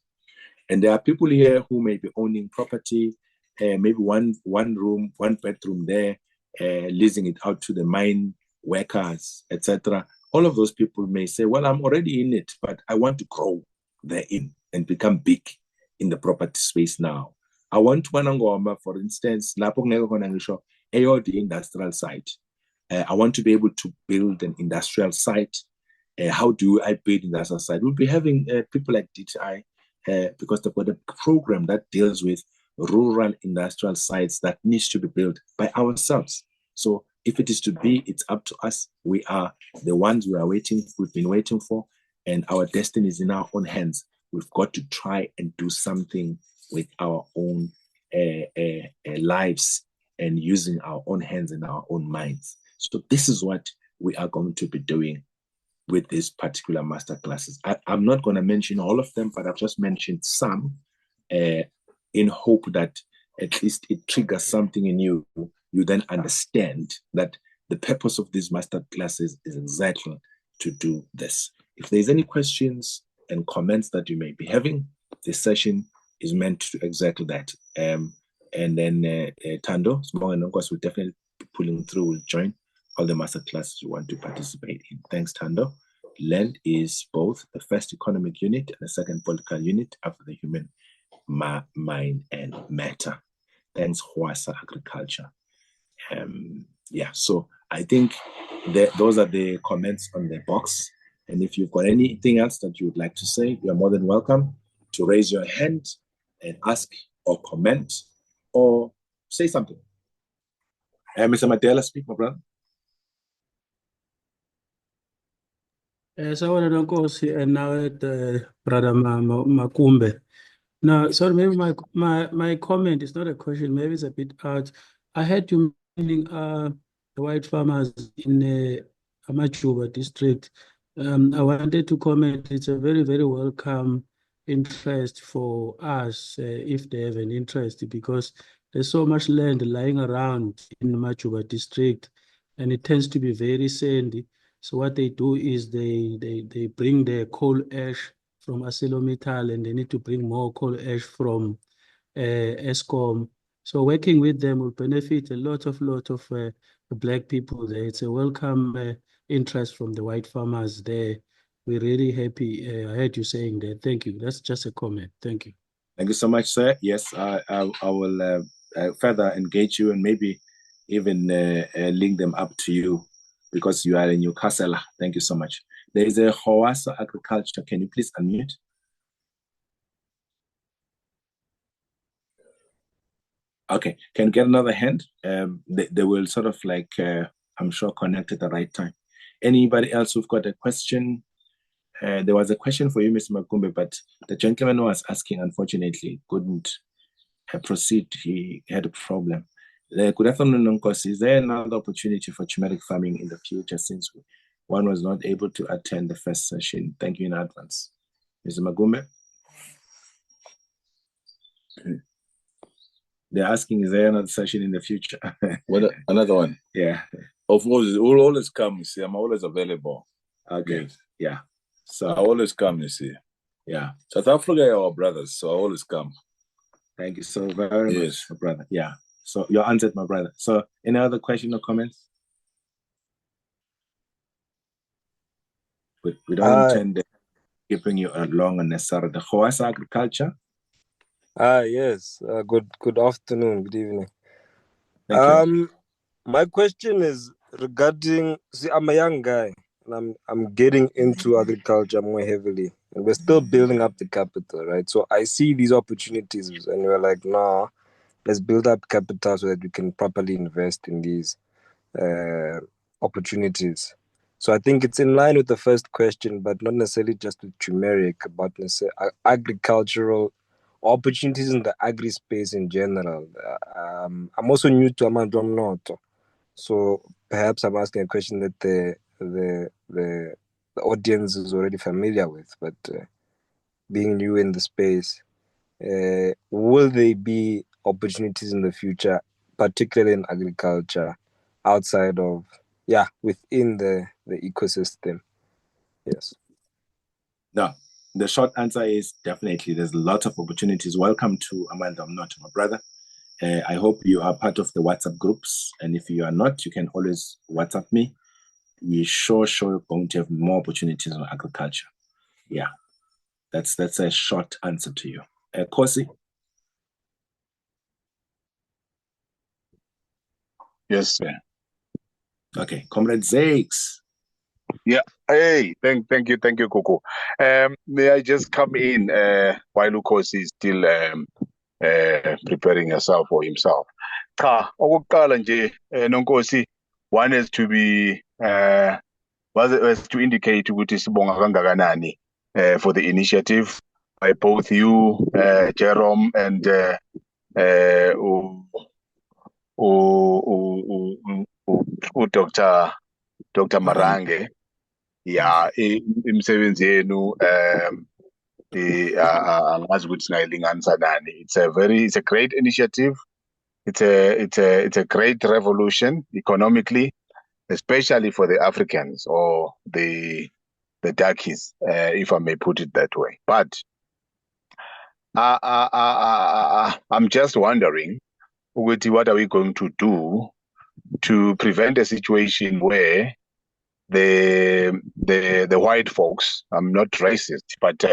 Speaker 1: And there are people here who may be owning property, maybe one room, 1 bedroom there, leasing it out to the mine workers, etc. All of those people may say, well, I'm already in it, but I want to grow therein and become big in the property space now. I want to, for instance, the industrial site. I want to be able to build an industrial site. How do I build an industrial site? We'll be having people like DTI because they've got a program that deals with rural industrial sites that needs to be built by ourselves. So if it is to be, it's up to us. We are the ones we've been waiting for, and our destiny is in our own hands. We've got to try and do something with our own lives and using our own hands and our own minds. So this is what we are going to be doing with these particular masterclasses. I'm not going to mention all of them, but I've just mentioned some in hope that at least it triggers something in you. You then understand that the purpose of these masterclasses is exactly to do this. If there's any questions and comments that you may be having, this session is meant to do exactly that. And then Tando, of course, will definitely be pulling through, will join all the masterclasses you want to participate in. Thanks, Tando. Land is both the first economic unit and the second political unit after the human mind and matter. Thanks, Hwasa Agriculture. Yeah, so I think those are the comments on the box. And if you've got anything else that you would like to say, you're more than welcome to raise your hand and ask or comment or say something. Mr. Madela, speak, my brother.
Speaker 3: So I want to see and now at Brother Magumbe. Now, sorry, maybe my comment is not a question, maybe it's a bit out. I heard you meaning the white farmers in Majuba district. I wanted to comment, it's a very, very welcome interest for us if they have an interest, because there's so much land lying around in Majuba district and it tends to be very sandy. So what they do is they bring the coal ash from ArcelorMittal and they need to bring more coal ash from Eskom. So working with them will benefit a lot of the black people there. It's a welcome interest from the white farmers there. We're really happy. I heard you saying that. Thank you. That's just a comment. Thank you.
Speaker 1: Thank you so much, sir. Yes, I will further engage you and maybe even link them up to you because you are in Newcastle. Thank you so much. There is a Hwasa Agriculture. Can you please unmute? Okay, can you get another hand? They will sort of like, I'm sure, connect at the right time. Anybody else who've got a question? There was a question for you, Mr. Magumbe, but the gentleman who was asking, unfortunately, couldn't proceed. He had a problem. Good afternoon, Nkosi. Is there another opportunity for turmeric farming in the future since one was not able to attend the first session? Thank you in advance. Mr. Magumbe? They're asking, is there another session in the future?
Speaker 2: Well, another one?
Speaker 1: Yeah.
Speaker 2: Of course, it will always come, you see. I'm always available.
Speaker 1: Okay.
Speaker 2: Yes.
Speaker 1: Yeah. So
Speaker 2: I always come, you see.
Speaker 1: Yeah.
Speaker 2: South Africa are our brothers, so I always come.
Speaker 1: Thank you so very much, my brother. Yeah. So you answered, my brother. So any other question or comments? We don't intend keeping you long unnecessarily. The Hwasa Agriculture.
Speaker 5: Yes. Good afternoon. Good evening.
Speaker 1: Thank you.
Speaker 5: My question is regarding. See, I'm a young guy, and I'm getting into agriculture more heavily, and we're still building up the capital, right? So I see these opportunities, and we're like, nah, let's build up capital so that we can properly invest in these opportunities. So I think it's in line with the first question, but not necessarily just with turmeric, but agricultural opportunities in the agri space in general. I'm also new to Amandla Omnotho, so perhaps I'm asking a question that the audience is already familiar with, but being new in the space, will there be opportunities in the future, particularly in agriculture, outside of, within the ecosystem? Yes.
Speaker 1: No, the short answer is definitely there's lots of opportunities. Welcome to Amandla Omnotho, my brother. I hope you are part of the WhatsApp groups. And if you are not, you can always WhatsApp me. We're sure going to have more opportunities on agriculture. Yeah, that's a short answer to you. Kosi?
Speaker 6: Yes, sir.
Speaker 1: Okay, Comrade Zakes.
Speaker 6: Yeah. Hey, thank you, Kuku. May I just come in while Lukosi is still preparing herself for himself? Cha, okokuqala nje Nonkosi, one is to be was to indicate ukuthi sibonga kangakanani for the initiative by both you, Jerome, and Dr. Marange, yeah, imisebenzi yenu angazi ukuthi singayilinganisa nani. It's a great initiative. It's a great revolution economically, especially for the Africans or the darkies, if I may put it that way. But I'm just wondering, what are we going to do to prevent a situation where the white folks, I'm not racist, but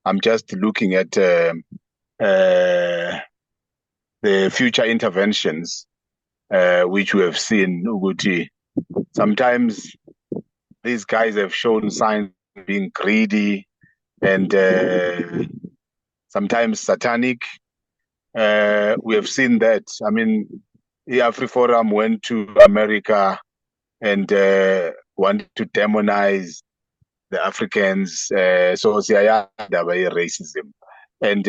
Speaker 6: I'm just looking at the future interventions which we have seen, Uguti. Sometimes these guys have shown signs of being greedy and sometimes satanic. We have seen that. I mean, the AfriForum went to America and wanted to demonize the Africans. So racism. And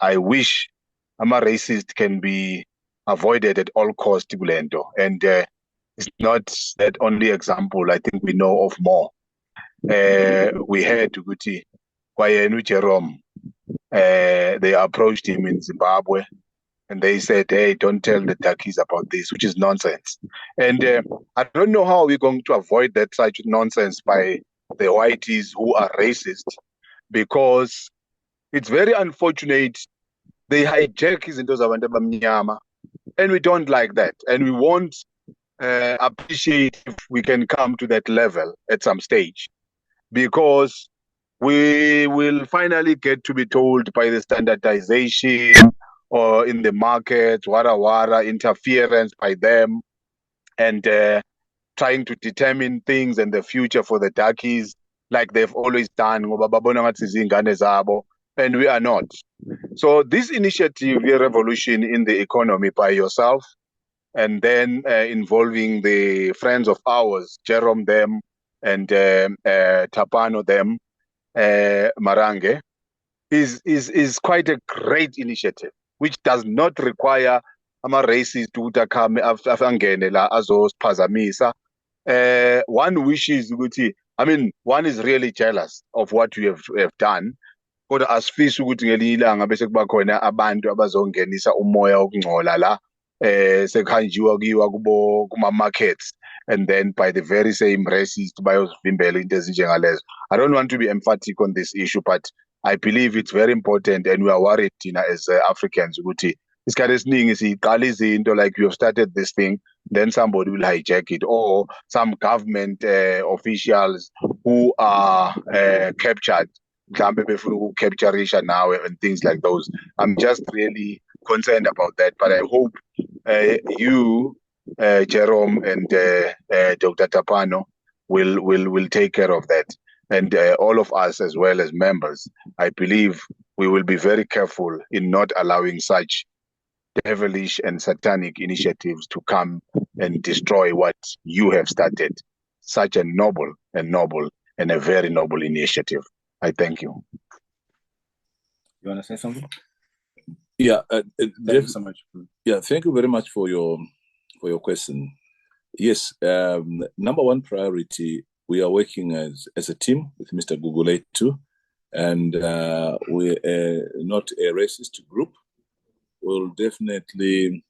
Speaker 6: I wish I'm a racist can be avoided at all costs, and it's not that only example. I think we know of more. We had Guti Kwayenu Jerome. They approached him in Zimbabwe and they said, hey, don't tell the Turkeys about this, which is nonsense. And I don't know how we're going to avoid that such nonsense by the whiteys who are racist, because it's very unfortunate they hijack izinto zabantu abamnyama, and we don't like that, and we won't appreciate if we can come to that level at some stage, because we will finally get to be told by the standardization or in the market, wara interference by them, and trying to determine things in the future for the darkies like they've always done, and we are not. So this initiative, a revolution in the economy by yourself, and then involving the friends of ours, Jerome them, and Tapano them, Marange, is quite a great initiative, which does not require ama racist to come afangene la azosiphazamisa. One wishes ukuthi, I mean, one is really jealous of what we have done, kodwa asifisi ukuthi ngelinye ilanga bese kuba khona abantu abazongenisa umoya okungcola la sekhanjiwa kiwa kubo kuma markets, and then by the very same racist bayosivimbela into ezinjengalezo. I don't want to be emphatic on this issue, but I believe it's very important, and we are worried as Africans ukuthi isikhathi esiningi siqala izinto like you have started this thing, then somebody will hijack it, or some government officials who are captured, capture now and things like those. I'm just really concerned about that, but I hope you, Jerome, and Dr. Tapano will take care of that, and all of us as well as members. I believe we will be very careful in not allowing such devilish and satanic initiatives to come and destroy what you have started. Such a noble and a very noble initiative. I thank you.
Speaker 1: You want to say something?
Speaker 2: Yeah,
Speaker 1: Thank you so much.
Speaker 2: Yeah, thank you very much for your question. Yes, number one priority, we are working as a team with Mr. Gugule too, and we're not a racist group. We'll definitely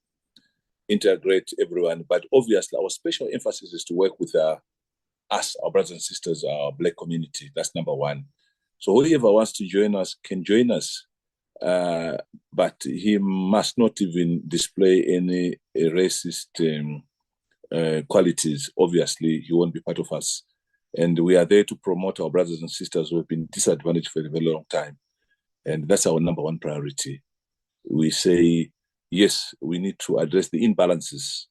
Speaker 2: integrate everyone, but obviously our special emphasis is to work with us, our brothers and sisters, our Black community. That's number one. So whoever wants to join us can join us, but he must not even display any racist qualities. Obviously, he won't be part of us. And we are there to promote our brothers and sisters who have been disadvantaged for a very long time. And that's our number one priority. We say, yes, we need to address the imbalances.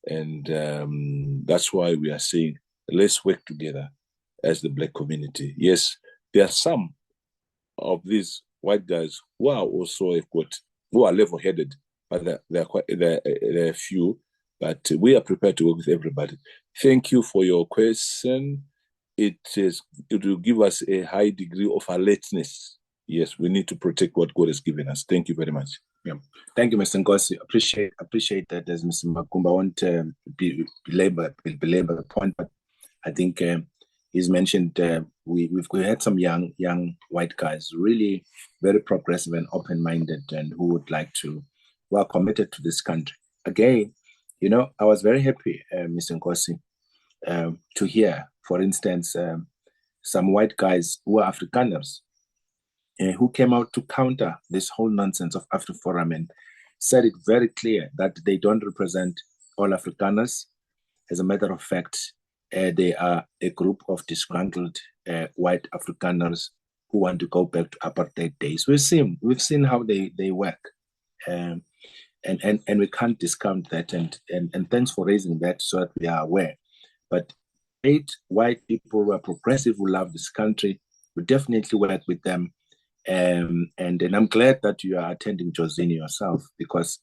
Speaker 2: And that's why we are saying, let's work together as the Black community. Yes, there are some of these white guys who are also who are level-headed, but there are few. But we are prepared to work with everybody. Thank you for your question. It will give us a high degree of alertness yes, we need to protect what God has given us. Thank you very much.
Speaker 1: Yeah. Thank you, Mr. Nkosi. Appreciate that. As Mr. Magumbe, I won't belabor the point, but I think he's mentioned we had some young white guys, really very progressive and open-minded, and who would like to, who are committed to this country. Again, I was very happy, Mr. Nkosi, to hear, for instance, some white guys who are Afrikaners, who came out to counter this whole nonsense of AfriForum and said it very clear that they don't represent all Afrikaners. As a matter of fact, they are a group of disgruntled white Afrikaners who want to go back to apartheid days. We've seen how they work, and we can't discount that. And thanks for raising that so that we are aware. But white people who are progressive, who love this country, we definitely work with them. And I'm glad that you are attending Josini yourself, because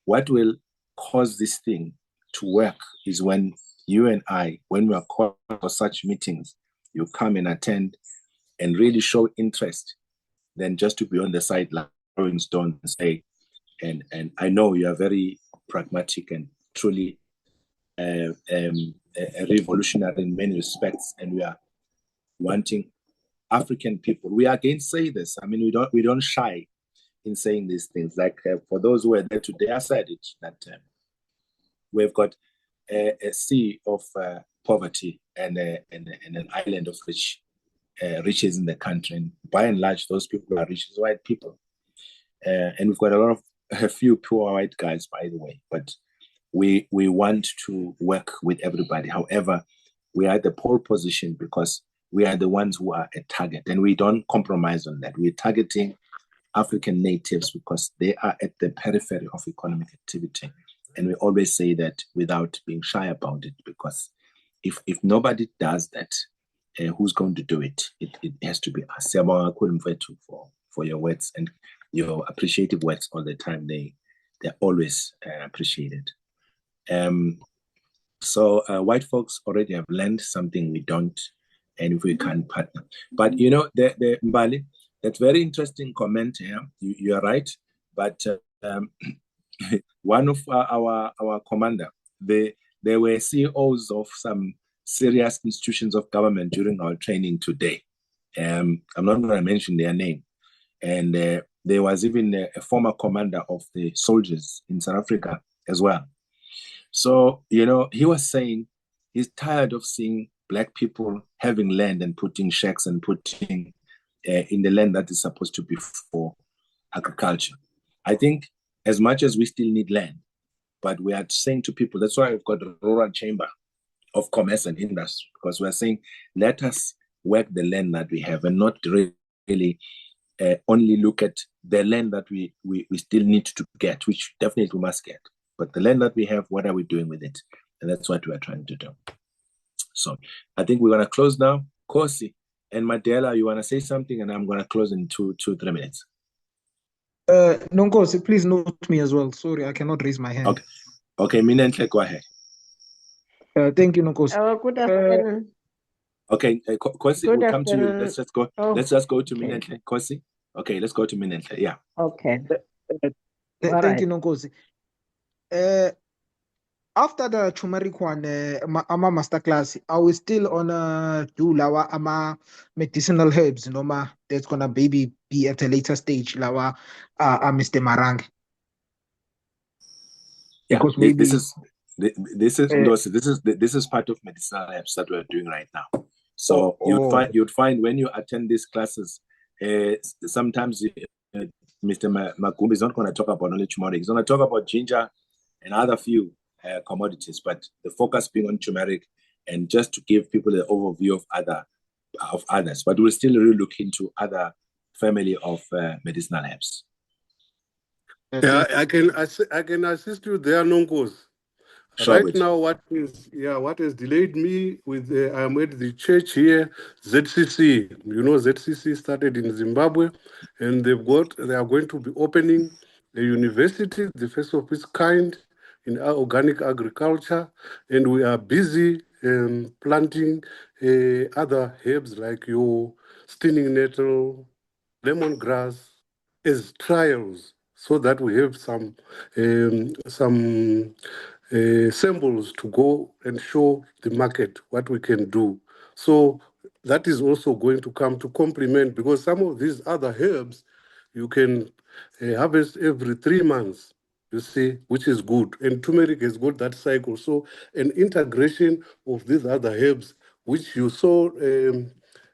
Speaker 1: what will cause this thing to work is when you and I, when we are called for such meetings, you come and attend and really show interest, than just to be on the sideline throwing stones and say, and I know you are very pragmatic and truly a revolutionary in many respects, and we are wanting African people. We again say this. I mean, we don't shy in saying these things. Like for those who were there today, I said it, that we've got a sea of poverty and an island of riches in the country. And by and large, those people are rich as white people. And we've got a few poor white guys, by the way. But we want to work with everybody. However, we are at the pole position because we are the ones who are a target, and we don't compromise on that. We're targeting African natives because they are at the periphery of economic activity. And we always say that without being shy about it, because if nobody does that, who's going to do it? It has to be us. For your words and your appreciative words all the time. They're always appreciated. So white folks already have learned something we don't, and if we can partner. But the Mbali, that's very interesting comment here. You are right, but one of our commander, they were CEOs of some serious institutions of government during our training today. I'm not going to mention their name, and there was even a former commander of the soldiers in South Africa as well. So he was saying he's tired of seeing Black people having land and putting shacks and putting in the land that is supposed to be for agriculture. I think as much as we still need land, but we are saying to people, that's why we've got a rural chamber of commerce and industry, because we're saying, let us work the land that we have and not really only look at the land that we still need to get, which definitely we must get. But the land that we have, what are we doing with it? And that's what we are trying to do. So I think we're going to close now. Kosi and Madela, you want to say something? And I'm going to close in 2-3 minutes.
Speaker 7: Nonkosi, please note me as well. Sorry, I cannot raise my hand.
Speaker 1: Okay, Minenhle, go ahead.
Speaker 7: Thank you, Nonkosi.
Speaker 8: Good afternoon.
Speaker 1: Okay, Kosi, we'll come to you. Let's just go.
Speaker 8: Oh,
Speaker 1: let's just go to
Speaker 8: okay.
Speaker 1: Minenhle. Kosi. Okay, let's go to Minenhle. Yeah.
Speaker 8: Okay.
Speaker 7: Thank
Speaker 8: right.
Speaker 7: you, Nonkosi. After the turmeric one, ama masterclass, are we still on do lawa ama medicinal herbs? That's gonna be at a later stage, lawa Mr. Marang.
Speaker 1: Yeah,
Speaker 7: Because maybe
Speaker 1: this is part of medicinal herbs that we're doing right now. So you'd find when you attend these classes, sometimes Mr. Magumbe is not going to talk about only turmeric. He's going to talk about ginger and other few commodities, but the focus being on turmeric, and just to give people an overview of others. But we'll still really look into other family of medicinal herbs.
Speaker 9: Yeah, I can assist you there, Nonkos.
Speaker 1: Sure,
Speaker 9: Right now, what has delayed me with I'm at the church here, ZCC. ZCC started in Zimbabwe, and they are going to be opening a university, the first of its kind in organic agriculture, and we are busy planting other herbs like your stinging nettle, lemongrass as trials so that we have some samples to go and show the market what we can do. So that is also going to come to complement, because some of these other herbs you can harvest every 3 months, you see, which is good. And turmeric has got that cycle. So an integration of these other herbs, which you saw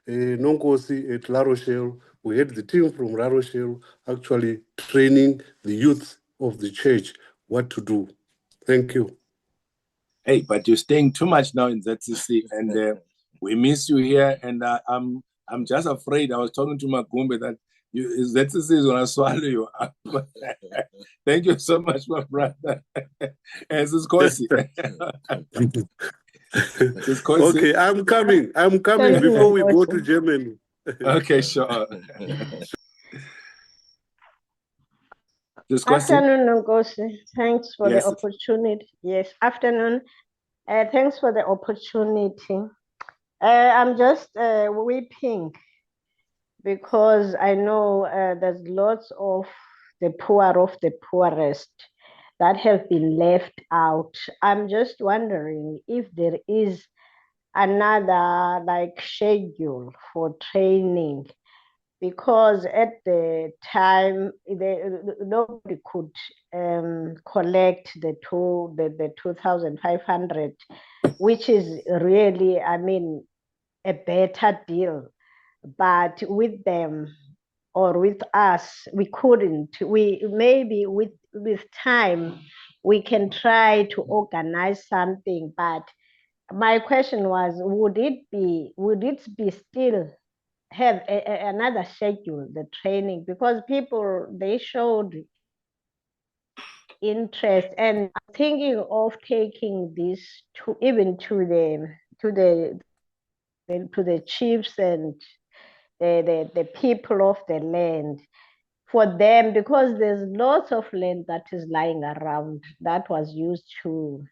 Speaker 9: Nonkosi at La Rochelle, we had the team from La Rochelle actually training the youth of the church what to do. Thank you.
Speaker 1: Hey, but you're staying too much now in ZCC, and we miss you here. And I'm just afraid. I was talking to Magumbe that ZCC is gonna swallow you up. Thank you so much, my brother. This is Kosi.
Speaker 9: Okay, I'm coming.
Speaker 8: Thank you,
Speaker 9: Before we go
Speaker 8: Nkosi.
Speaker 9: to Germany.
Speaker 1: Okay, sure.
Speaker 8: Afternoon, Nkosi. Thanks for
Speaker 1: Yes.
Speaker 8: the opportunity. Yes, afternoon. Thanks for the opportunity. I'm just weeping because I know there's lots of the poor of the poorest that have been left out. I'm just wondering if there is another like schedule for training, because at the time nobody could collect the 2,500, which is really, I mean, a better deal. But with them or with us, we couldn't. We maybe with time we can try to organize something. But my question was, would it be still have another schedule, the training, because people, they showed interest, and I'm thinking of taking this to even to the chiefs and the people of the land, for them, because there's lots of land that is lying around that was used to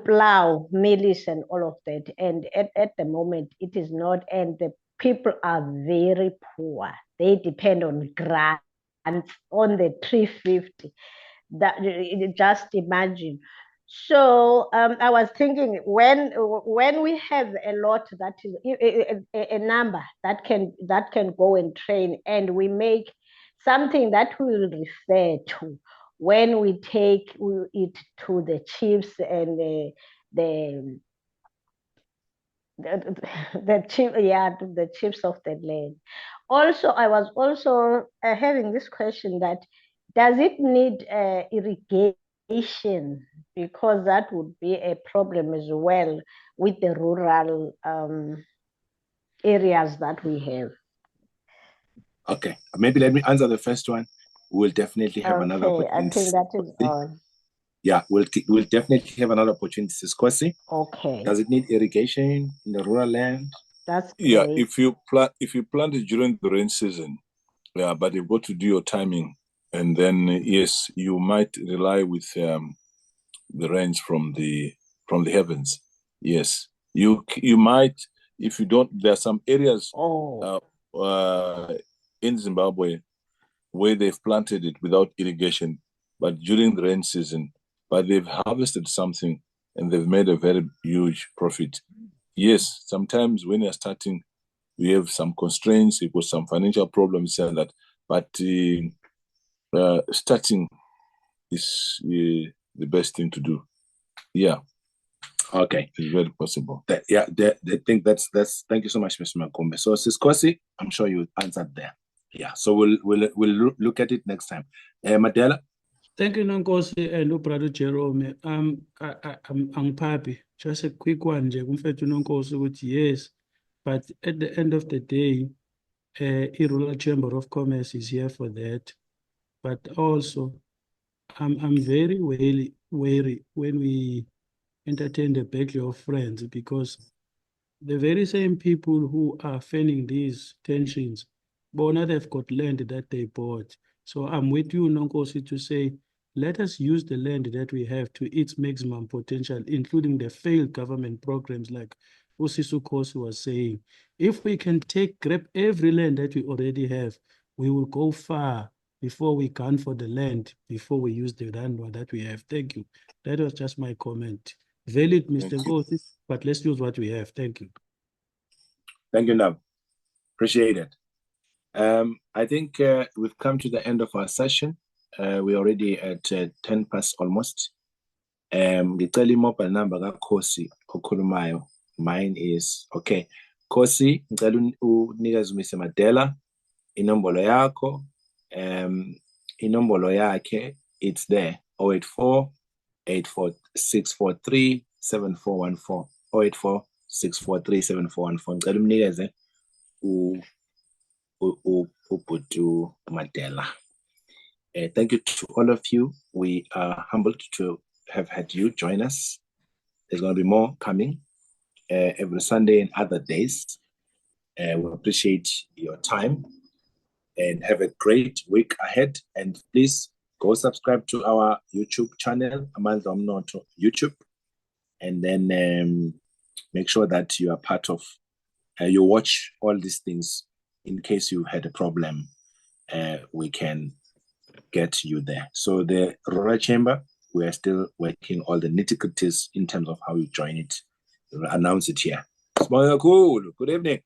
Speaker 8: plow maize and all of that, and at the moment it is not, and the people are very poor. They depend on grants, on the 350. That, just imagine. So I was thinking, when we have a lot, that is a number that can go and train, and we make something that we will refer to when we take it to the chiefs and the chiefs of the land. Also, I was also having this question that, does it need irrigation? Because that would be a problem as well with the rural areas that we have.
Speaker 1: Okay, maybe let me answer the first one. We'll definitely have another opportunity.
Speaker 8: I think that is on.
Speaker 1: Yeah, we'll definitely have another opportunity to discuss it.
Speaker 8: Okay.
Speaker 1: Does it need irrigation in the rural land?
Speaker 8: That's great.
Speaker 2: Yeah, if you plant it during the rain season, yeah, but you've got to do your timing, and then yes, you might rely with the rains from the heavens. Yes, you might, if you don't. There are some areas in Zimbabwe where they've planted it without irrigation, but during the rain season, but they've harvested something and they've made a very huge profit. Yes, sometimes when you're starting, we have some constraints, you've got some financial problems and that, but starting is the best thing to do. Yeah.
Speaker 1: Okay.
Speaker 2: It's very possible.
Speaker 1: I think that's thank you so much, Mr. Magumbe. So Siskosi, I'm sure you answered there. Yeah, so we'll look at it next time. Madela?
Speaker 3: Thank you, Nonkosi and Brother Jerome. I'm happy. Just a quick one, Nonkosi, with yes, but at the end of the day, Irula Chamber of Commerce is here for that. But also, I'm very wary when we entertain the backlog of friends, because the very same people who are fanning these tensions, Bona, they've got land that they bought. So I'm with you, Nonkosi, to say, let us use the land that we have to its maximum potential, including the failed government programs like Usisu Kosi was saying, if we can grab every land that we already have, we will go far before we gun for the land, before we use the land that we have. Thank you. That was just my comment. Valid, Mr. Kosi, but let's use what we have. Thank you.
Speaker 1: Thank you, Nav. Appreciate it. I think we've come to the end of our session. We're already at 10 past almost. Ngicela mobile number kaKhosi okhulumayo. Mine is okay. Khosi, ngicela unikeze uMr Madela inombolo yakho. Inombolo yakhe, it's there. 084-643-7414. 084-643-7414. Ngicela umnikeze uBhuti Madela. Thank you to all of you. We are humbled to have had you join us. There's going to be more coming every Sunday and other days. We appreciate your time and have a great week ahead. And please go subscribe to our YouTube channel, Amandla Omnotho YouTube, and then make sure that you are part of, you watch all these things in case you had a problem. We can get you there. So the Rural Chamber, we are still working all the nitty-gritties in terms of how you join it. We'll announce it here. Good evening.